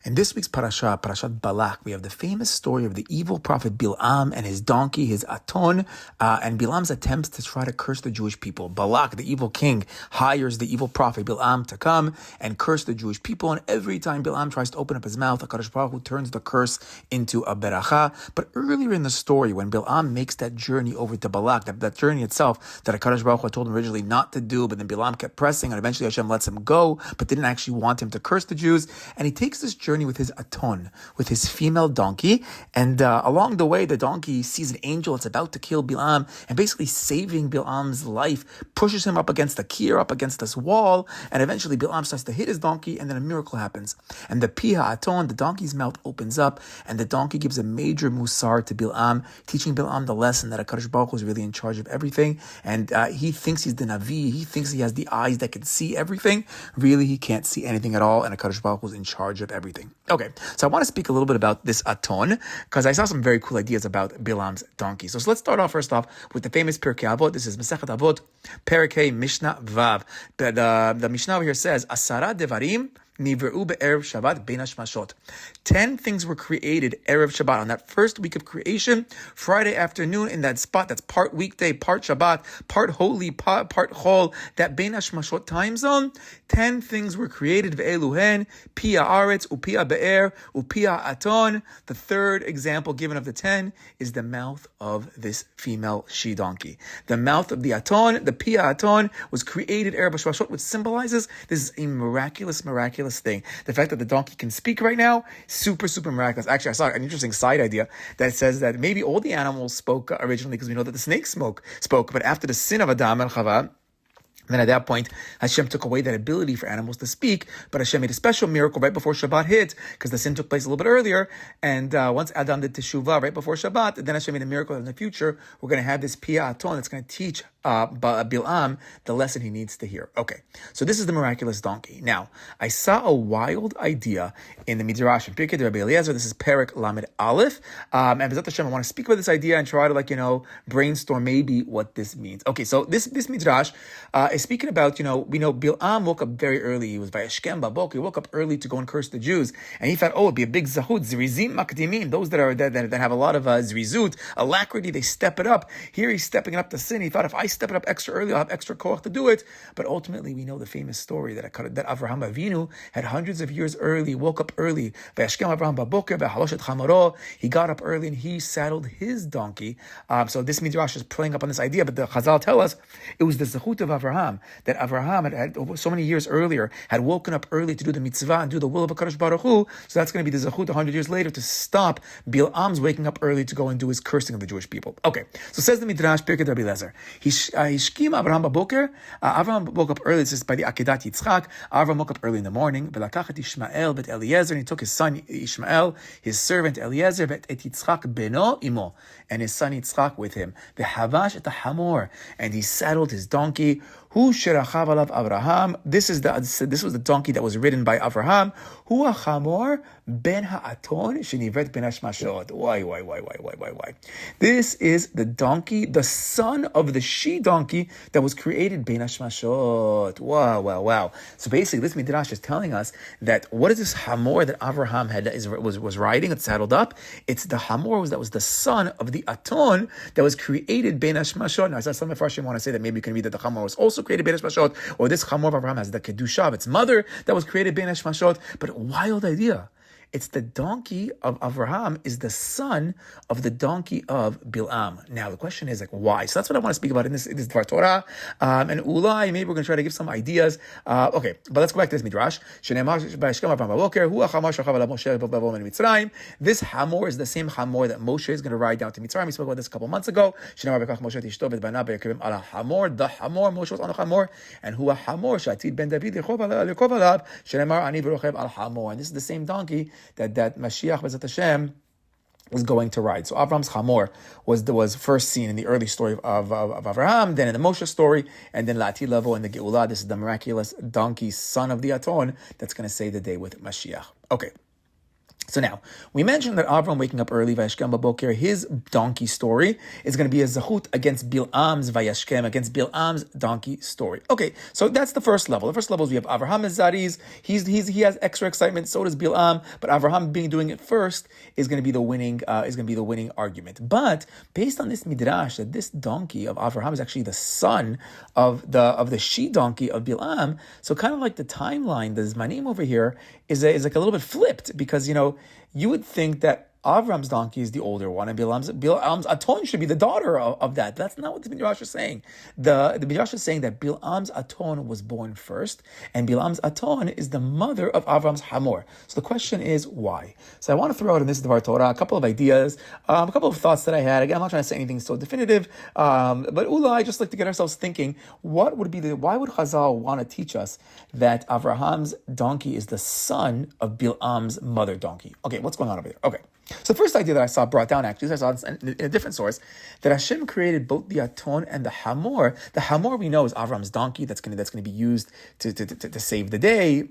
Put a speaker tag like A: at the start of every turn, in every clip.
A: In this week's parasha, Parashat Balak, we have the famous story of the evil prophet Bilaam and his donkey, his aton, and Bilaam's attempts to try to curse the Jewish people. Balak, the evil king, hires the evil prophet Bilaam to come and curse the Jewish people, and every time Bilaam tries to open up his mouth, HaKadosh Baruch Hu turns the curse into a beracha. But earlier in the story, when Bilaam makes that journey over to Balak, that journey itself that HaKadosh Baruch Hu told him originally not to do, but then Bilaam kept pressing, and eventually Hashem lets him go, but didn't actually want him to curse the Jews, and he takes this journey with his aton, with his female donkey, and along the way, the donkey sees an angel. It's about to kill Bilaam, and basically saving Bilaam's life, pushes him up against the kier, up against this wall, and eventually Bilaam starts to hit his donkey, and then a miracle happens. And the piha aton, the donkey's mouth opens up, and the donkey gives a major musar to Bilaam, teaching Bilaam the lesson that HaKadosh Baruch Hu is really in charge of everything, and he thinks he's the Navi, he thinks he has the eyes that can see everything. Really, he can't see anything at all, and HaKadosh Baruch Hu is in charge of everything. Okay, so I want to speak a little bit about this aton, because I saw some very cool ideas about Bilaam's donkey. So let's start off first off with the famous Pirkei Avot. This is Masechet Avot, Perek Mishnah Vav. The Mishnah over here says, Asara devarim Nivru be'erev Shabbat bein hashmashot. 10 things were created erev Shabbat, on that first week of creation, Friday afternoon, in that spot that's part weekday, part Shabbat, part holy, part chol, that bein hashmashot time zone. 10 things were created. Ve'eluhen pia aretz upia be'er upia aton. The third example given of the 10 is the mouth of this female she donkey. The mouth of the aton, the pia aton, was created erev Shabbat, which symbolizes this is a miraculous thing. The fact that the donkey can speak right now, super miraculous. Actually, I saw an interesting side idea that says that maybe all the animals spoke originally, because we know that the snakes spoke, but after the sin of Adam and Chava, then at that point, Hashem took away that ability for animals to speak, but Hashem made a special miracle right before Shabbat hit, because the sin took place a little bit earlier, and once Adam did Teshuvah right before Shabbat, then Hashem made a miracle that in the future, we're going to have this Pia Aton that's going to teach Bilaam the lesson he needs to hear. Okay, so this is the miraculous donkey. Now, I saw a wild idea in the Midrash, in Pirkei Rabbi Eliezer. This is Perek Lamed Aleph, and B'ezrat Hashem, I want to speak about this idea and try to, brainstorm maybe what this means. Okay, so this Midrash is speaking about, we know Bilaam woke up very early. He was Vayashkem Babok. He woke up early to go and curse the Jews, and he thought, it'd be a big zahut, zirizim makdimim, those that have a lot of zrizut, alacrity, they step it up. Here he's stepping it up to sin. He thought, if I step it up extra early, I'll have extra koach to do it. But ultimately, we know the famous story that Avraham Avinu had hundreds of years early, woke up early. Vayashkem Avraham Baboker v'haloshet chamoro. He got up early and he saddled his donkey. So this Midrash is playing up on this idea, but the Chazal tell us it was the zahut of Avraham, that Avraham had so many years earlier had woken up early to do the mitzvah and do the will of HaKadosh Baruch Hu. So that's going to be the zahut 100 years later to stop Bilaam's waking up early to go and do his cursing of the Jewish people. Okay, so says the Midrash, Pirkei Rabbi Eliezer. Hishkim Avraham Baboker. Avraham woke up early. This is by the Akedat Yitzchak. Avraham woke up early in the morning. V'lakachet Ishmael bet Eliezer, and he took his son Ishmael, his servant Eliezer, bet et Yitzchak beno imo, and his son Yitzchak with him. V'havash et hamor, and he saddled his donkey. Hu sherachav alav Avraham. This was the donkey that was ridden by Avraham. Hu hachamor ben ha'aton shenivret ben hashmashot. Why? This is the donkey, the son of the she donkey that was created ben hashmashot. Wow. So basically, this Midrash is telling us that what is this hamor that Avraham was riding and saddled up? It's the hamor that was the son of the aton that was created ben hashmashot. Now, I saw some of Farshim want to say that maybe it can be that the hamor was also created ben hashmashot, or this chamor of Avraham has the kedusha of its mother that was created ben hashmashot. But a wild idea. It's the donkey of Avraham is the son of the donkey of Bilaam. Now the question is why? So that's what I want to speak about in this Dvar Torah. And Ulai, maybe we're going to try to give some ideas. Okay, but let's go back to this Midrash. This hamor is the same hamor that Moshe is going to ride down to Mitzrayim. We spoke about this a couple months ago. The hamor Moshe was on the hamor, and hu hamor shatid ben David and this is the same donkey that Mashiach B'ezrat Hashem was going to ride. So Avram's Hamor was first seen in the early story of Avraham, then in the Moshe story, and then La'atid Lavo in the Geulah. This is the miraculous donkey, son of the Aton, that's going to save the day with Mashiach. Okay. So now, we mentioned that Avram waking up early, Vayashkem Baboker, his donkey story is going to be a zahut against Bilam's Vayashkem, against Bilam's donkey story. Okay, so that's the first level. The first level is we have Avraham as Zariz, he has extra excitement, so does Bilam, but Avraham doing it first is going to be the winning argument. But based on this midrash, that this donkey of Avraham is actually the son of the she donkey of Bilam, so kind of like the timeline, the Zmanim over here is like a little bit flipped, because you would think that Avram's donkey is the older one, and Bilam's aton should be the daughter of that. That's not what the Midrash is saying. The Midrash is saying that Bilam's aton was born first, and Bilam's aton is the mother of Avram's hamor. So the question is, why? So I want to throw out in this Dvar Torah a couple of ideas, a couple of thoughts that I had. Again, I'm not trying to say anything so definitive, but I just like to get ourselves thinking, why would Chazal want to teach us that Avraham's donkey is the son of Bilam's mother donkey? Okay, what's going on over there? Okay. So the first idea that I saw brought down, actually, I saw in a different source, that Hashem created both the aton and the hamor. The hamor we know is Avram's donkey that's going to be used to save the day.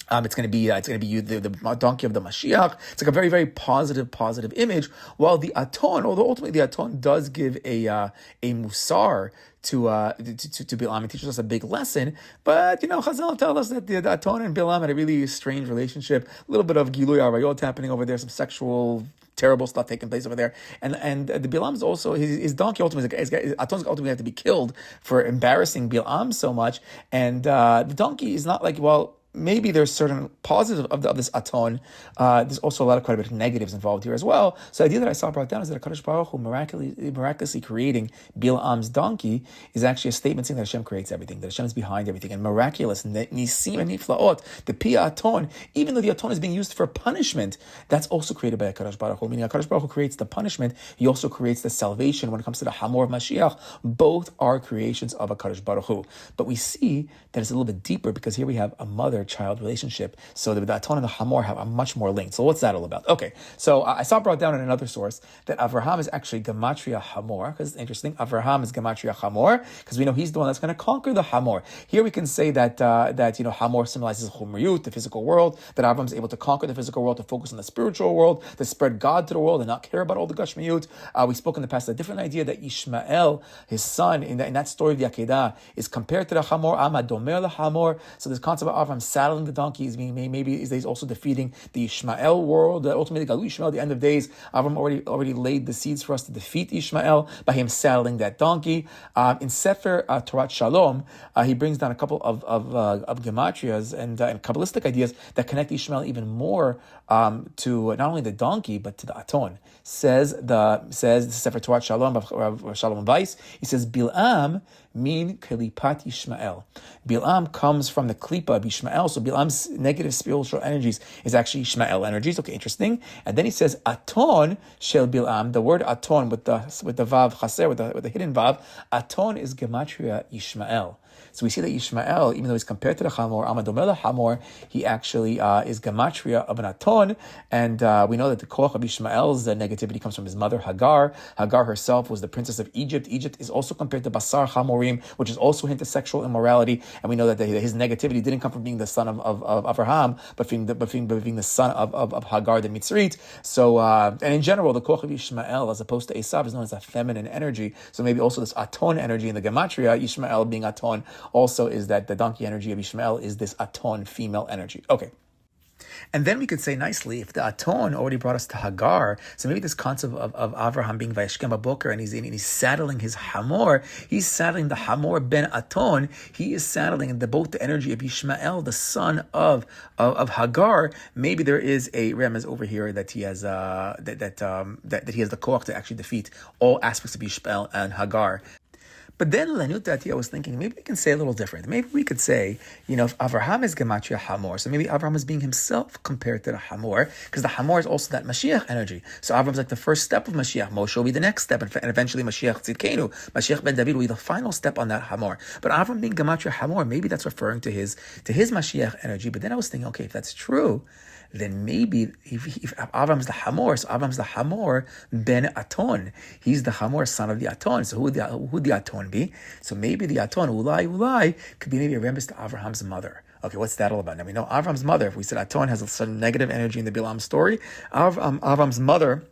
A: It's going to be the donkey of the Mashiach. It's like a very, very positive image. While the aton, although ultimately the aton does give a musar to Bilam, it teaches us a big lesson. But Chazal tell us that the aton and Bilam had a really strange relationship. A little bit of Gilui Arayot happening over there, some sexual terrible stuff taking place over there, and the Bilam's also his donkey ultimately his aton's ultimately have to be killed for embarrassing Bilam so much, and the donkey is not like, well, maybe there's certain positives of this aton. There's also quite a bit of negatives involved here as well. So the idea that I saw brought down is that HaKadosh Baruch Hu miraculously creating Bilam's donkey is actually a statement saying that Hashem creates everything, that Hashem is behind everything, and miraculous, nisim and niflaot, the pia aton, even though the aton is being used for punishment, that's also created by HaKadosh Baruch Hu. Meaning HaKadosh Baruch Hu creates the punishment, he also creates the salvation when it comes to the hamor of Mashiach. Both are creations of HaKadosh Baruch Hu. But we see that it's a little bit deeper, because here we have a mother-child relationship. So the aton and the hamor have a much more linked. So what's that all about? Okay, so I saw brought down in another source that Avraham is actually gematria hamor, because it's interesting. Avraham is gematria hamor, because we know he's the one that's going to conquer the hamor. Here we can say that hamor symbolizes chumriyut, the physical world, that Avraham is able to conquer the physical world, to focus on the spiritual world, to spread God to the world and not care about all the gashmiyut. We spoke in the past a different idea that Ishmael, his son, in that story of the Akedah, is compared to the hamor, amadomer the hamor. So this concept of Avraham saddling the donkey is he's also defeating the Ishmael world. Ultimately, Galu Ishmael, at the end of days, Avram already laid the seeds for us to defeat Ishmael by him saddling that donkey. In Sefer Torah Shalom, he brings down a couple of gematrias and Kabbalistic ideas that connect Ishmael even more to not only the donkey but to the aton. Says the Sefer Torah Shalom of Shalom Weiss. He says Bilam mean Kelipat Ishmael. Bilam comes from the Klipa of Ishmael, so Bilam's negative spiritual energies is actually Ishmael energies. Okay, interesting. And then he says Aton Shel Bilam. The word Aton with the Vav Chaser, with the hidden Vav, Aton is Gematria Ishmael. So we see that Ishmael, even though he's compared to the Hamor, Amadomel Hamor, he actually is gematria of an Aton, and we know that the koach of Ishmael's negativity comes from his mother Hagar. Hagar herself was the princess of Egypt. Egypt is also compared to Basar Hamorim, which is also a hint of sexual immorality, and we know that his negativity didn't come from being the son of Avraham, but being the son of Hagar the Mitzrit. So, and in general, the koach of Ishmael, as opposed to Esav, is known as a feminine energy. So maybe also this Aton energy in the gematria, Ishmael being Aton, also is that the donkey energy of Ishmael is this aton female energy. Okay. And then we could say nicely, if the aton already brought us to Hagar, so maybe this concept of Avraham being Vayashkem Baboker, and he's saddling his hamor, he's saddling the hamor ben aton, he is saddling both the energy of Ishmael, the son of Hagar. Maybe there is a remez over here that he has that he has the koach to actually defeat all aspects of Ishmael and Hagar. But then Lanutati, I was thinking, maybe we can say a little different. Maybe we could say, if Avraham is Gematria Hamor, so maybe Avraham is being himself compared to the Hamor, because the Hamor is also that Mashiach energy. So Avraham's like the first step of Mashiach. Moshe will be the next step, and eventually Mashiach Tzidkenu, Mashiach ben David will be the final step on that Hamor. But Avram being Gematria Hamor, maybe that's referring to his Mashiach energy. But then I was thinking, okay, if that's true, then maybe if Avram's the Hamor, so Avram's the Hamor ben Aton. He's the Hamor, son of the Aton. So who would the Aton be? So maybe the Aton, Ulai, could be maybe a remnant to Avraham's mother. Okay, what's that all about? Now we know Avram's mother, if we said Aton has a certain negative energy in the Bilam story, Avram's mother,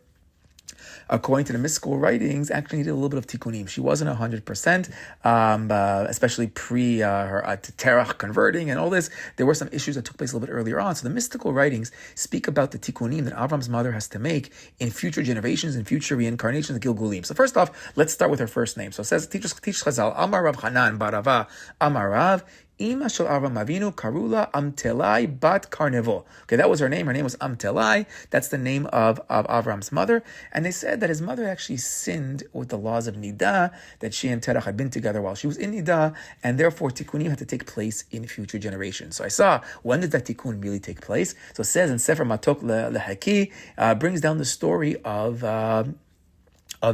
A: according to the mystical writings, actually needed a little bit of tikkunim. She wasn't 100%, especially pre her Terach converting and all this. There were some issues that took place a little bit earlier on. So the mystical writings speak about the tikkunim that Avram's mother has to make in future generations, in future reincarnations, the Gilgulim. So first off, let's start with her first name. So it says, teach Chazal, Amar Rav Hanan Barava, Amar Rav, Ima shel Avram Avinu Karula Amtelai Bat Karnevo. Okay, that was her name. Her name was Amtelai. That's the name of Avram's mother. And they said that his mother actually sinned with the laws of Nida, that she and Terach had been together while she was in Nida, and therefore tikkunim had to take place in future generations. So I saw, when did that tikkun really take place? So it says in Sefer Matok Lehaki, brings down the story of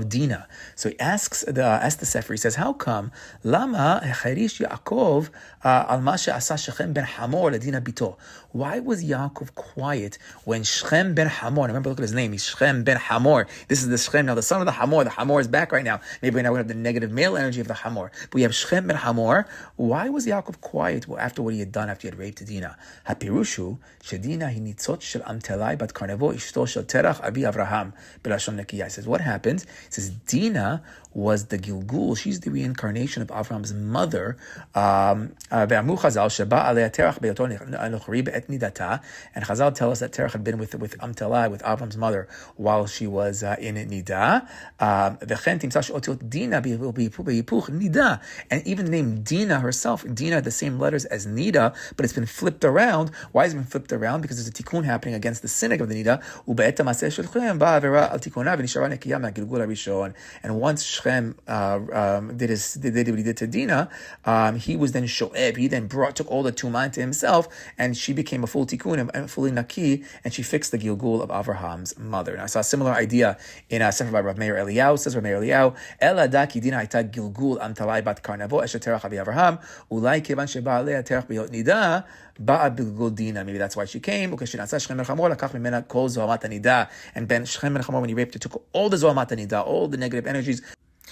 A: Dinah. So he asks the Sefer, he says, how come Lama Hecherish Yaakov al Masha Asa Shechem ben Hamor Ladina Bito? Why was Yaakov quiet when Shechem ben Hamor, remember, look at his name, he's Shechem ben Hamor. This is the Shechem, now the son of the Hamor. The Hamor is back right now. Maybe now we have the negative male energy of the Hamor. But we have Shechem ben Hamor. Why was Yaakov quiet after what he had done, after he had raped Dinah? Hapirushu, Shedina hinitzot shel Amtelai bat Karnevo ishto shel Terach abi Avraham b'lashon nekiya. He says, what happened? It says Dinah was the Gilgul. She's the reincarnation of Avram's mother. And Chazal tell us that Terach had been with Amtelai, with Avram's mother, while she was in Nida. And even the name Dinah herself, Dinah had the same letters as Nida, but it's been flipped around. Why has it been flipped around? Because there's a tikkun happening against the synagogue of the Nida. And once Shechem did what he did to Dinah, he was then sho'eb. He then took all the tumah to himself, and she became a full tikkun and fully naki, and she fixed the Gilgul of Abraham's mother. And I saw a similar idea in a sefer by Rav Meir Eliyahu. Says Rav Meir Eliyahu, Ela da ki Dinah hayta Gilgul amtalai bat karnavo eshet terach avi Avraham ulai kevan sheba alei terach biyot nida. Maybe that's why she came. And Ben Shechem ben Hamor, when he raped her, took all the Zohamat Nida, all the negative energies.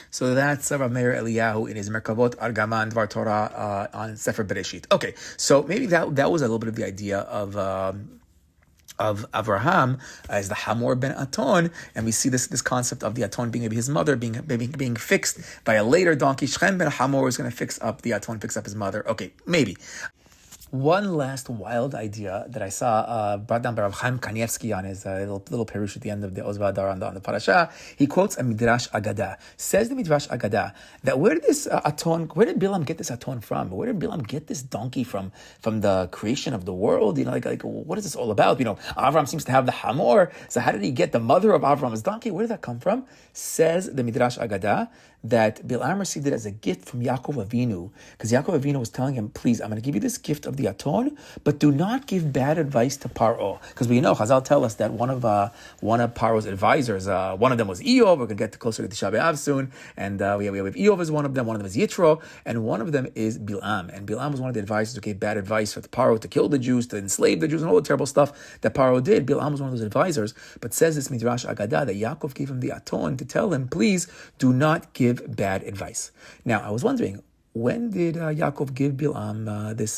A: So that's Rav Meir Eliyahu in his Merkavot Argaman Dvar Torah on Sefer Bereshit. Okay, so maybe that was a little bit of the idea of Avraham as the Hamor ben Aton, and we see this concept of the Aton being maybe his mother being fixed by a later donkey. Shechem ben Hamor is going to fix up the Aton, fix up his mother. Okay, maybe. One last wild idea that I saw brought down by Rav Chaim Kanievsky on his little perush at the end of the Ozvadar on the parasha. He quotes a Midrash Agada. Says the Midrash Agada that where did Bilaam get this Aton from? Where did Bilaam get this donkey from the creation of the world? Like what is this all about? Avram seems to have the Hamor. So how did he get the mother of Avram's donkey? Where did that come from? Says the Midrash Agada that Bilaam received it as a gift from Yaakov Avinu, because Yaakov Avinu was telling him, please, I'm going to give you this gift of the Aton, but do not give bad advice to Paro. Because we know, Chazal tell us that one of Paro's advisors, one of them was Eov. We're going to get closer to the Tisha B'Av soon, and we have Eov as one of them is Yitro, and one of them is Bilaam. And Bilaam was one of the advisors who gave bad advice for Paro to kill the Jews, to enslave the Jews, and all the terrible stuff that Paro did. Bilaam was one of those advisors, but says this Midrash Agada that Yaakov gave him the Aton to tell him, please do not give bad advice. Now, I was wondering, when did Yaakov give Bilaam this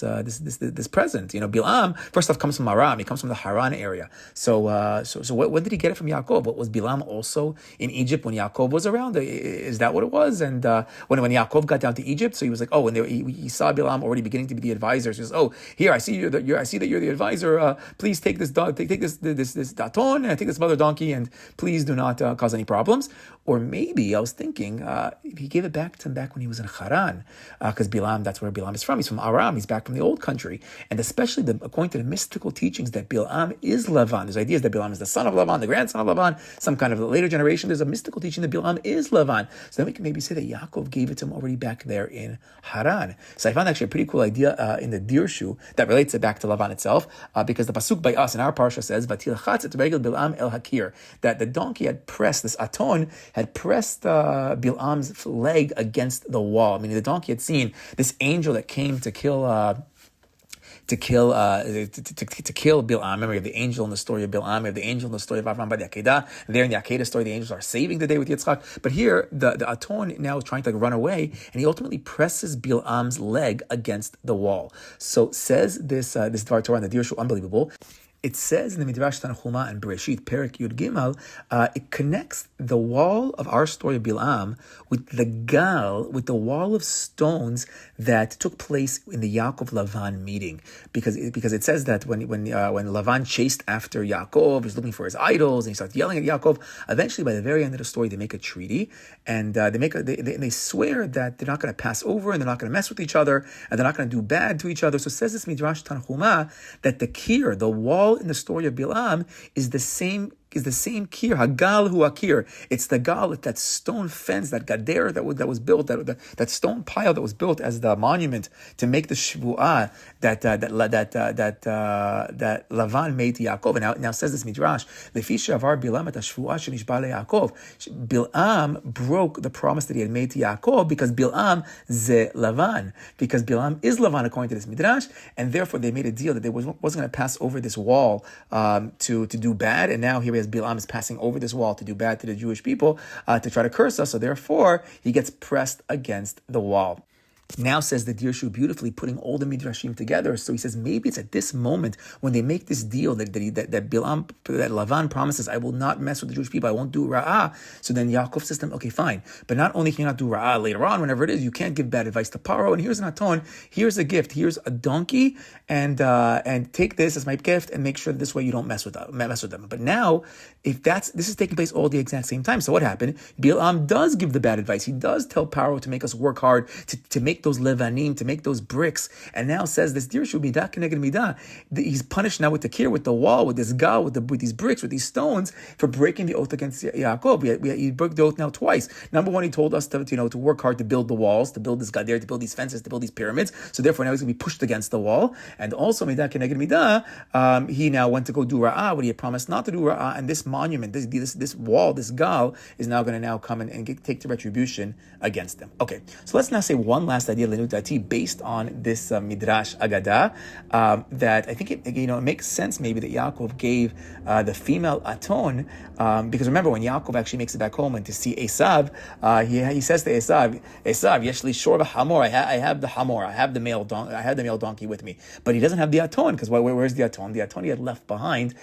A: present? Bilaam first off comes from Aram. He comes from the Haran area. So when did he get it from Yaakov? What was Bilaam also in Egypt when Yaakov was around? Is that what it was? And when Yaakov got down to Egypt, so he was like, when he saw Bilaam already beginning to be the advisor. So he says, here I see I see that you're the advisor. Please take this dog, take this daton, and take this mother donkey, and please do not cause any problems. Or maybe I was thinking he gave it back to him back when he was in Haran. Because Bilaam, that's where Bilaam is from. He's from Aram. He's back from the old country. And especially according to the mystical teachings that Bilaam is Lavan. There's ideas that Bilaam is the son of Lavan, the grandson of Lavan, some kind of later generation. There's a mystical teaching that Bilaam is Lavan. So then we can maybe say that Yaakov gave it to him already back there in Haran. So I found actually a pretty cool idea in the Dirshu that relates it back to Lavan itself, because the pasuk by us in our parsha says, "Vatilchatz et regel Bilaam el hakir," that the donkey had pressed, this Aton had pressed Bilaam's leg against the wall. Meaning the donkey had seen this angel that came to kill kill Bilaam. Remember, we have the angel in the story of Bilaam. We have the angel in the story of Avram by the Akedah. There in the Akedah story, the angels are saving the day with Yitzchak. But here, the Aton now is trying to run away, and he ultimately presses Bilaam's leg against the wall. So says this Dvar Torah in the Dirshu, unbelievable. It says in the Midrash Tanchuma and Bereshit, Perek Yud Gimel, it connects the wall of our story of Bilaam with the wall of stones that took place in the Yaakov Lavan meeting, because it says that when Lavan chased after Yaakov, he's looking for his idols, and he starts yelling at Yaakov. Eventually, by the very end of the story, they make a treaty, and they swear that they're not going to pass over, and they're not going to mess with each other, and they're not going to do bad to each other. So it says this Midrash Tanchuma that the wall in the story of Bilaam is the same kir, hagal hu akir. It's the gal, that stone fence, that gader that was built, that stone pile that was built as the monument to make the shvuah that Lavan made to Yaakov. And now says this midrash, lefi she'avar Bilaam et hashvuah shenishba leYaakov. Bilaam broke the promise that he had made to Yaakov because Bilaam ze Lavan, because Bilaam is Lavan according to this midrash, and therefore they made a deal that they wasn't going to pass over this wall to do bad. And now here as Bilaam is passing over this wall to do bad to the Jewish people, to try to curse us. So therefore, he gets pressed against the wall. Now says the Dirshu, beautifully putting all the midrashim together. So he says maybe it's at this moment when they make this deal that Lavan promises, I will not mess with the Jewish people, I won't do ra'ah. So then Yaakov says to him, okay, fine, but not only can you not do ra'ah later on, whenever it is, you can't give bad advice to Paro. And here's an aton, here's a gift, here's a donkey, and take this as my gift, and make sure that this way you don't mess with them. But now, this is taking place all at the exact same time. So what happened? Bilaam does give the bad advice. He does tell Paro to make us work hard to make those levanim, to make those bricks, and now says this Dirshu midah keneged midah. He's punished now with the kir, with the wall, with this gal, with these bricks, with these stones, for breaking the oath against Yaakov. He broke the oath now twice. Number one, he told us to work hard to build the walls, to build this gader, to build these fences, to build these pyramids. So therefore, now he's going to be pushed against the wall. And also midah keneged midah. He now went to go do ra'ah, what he had promised not to do ra'ah, and this monument, this wall, this gal, is now going to come and take the retribution against them. Okay, so let's now say one last idea based on this Midrash Agadah, that I think it makes sense maybe that Yaakov gave the female Aton, because remember when Yaakov actually makes it back home and to see Esav, he says to Esav, yesh li shor v'hamor, I have the hamor, I have the male donkey with me, but he doesn't have the Aton, because where's the Aton? The Aton he had left behind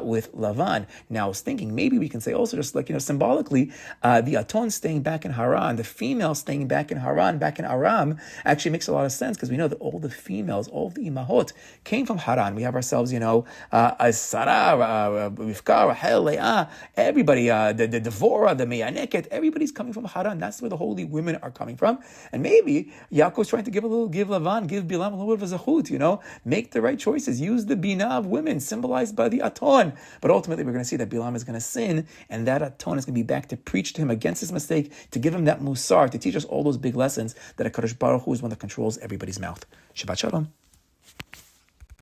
A: with Lavan. Now I was thinking maybe we can say also just symbolically, the Aton staying back in Haran, the female staying back in Haran, back in Aram, actually makes a lot of sense, because we know that all the females, all of the imahot came from Haran. We have ourselves, Sarah, Rivka, Rahel, Leah, everybody, the Devorah, the Meyaneket, everybody's coming from Haran. That's where the holy women are coming from. And maybe Yaakov's trying to give Lavan, give Bilam a little bit of a zechut, make the right choices, use the bina of women, symbolized by the Aton. But ultimately, we're going to see that Bilam is going to sin, and that Aton is going to be back to preach to him against his mistake, to give him that musar, to teach us all those big lessons that HaKadosh Baruch Hu is one that controls everybody's mouth. Shabbat Shalom.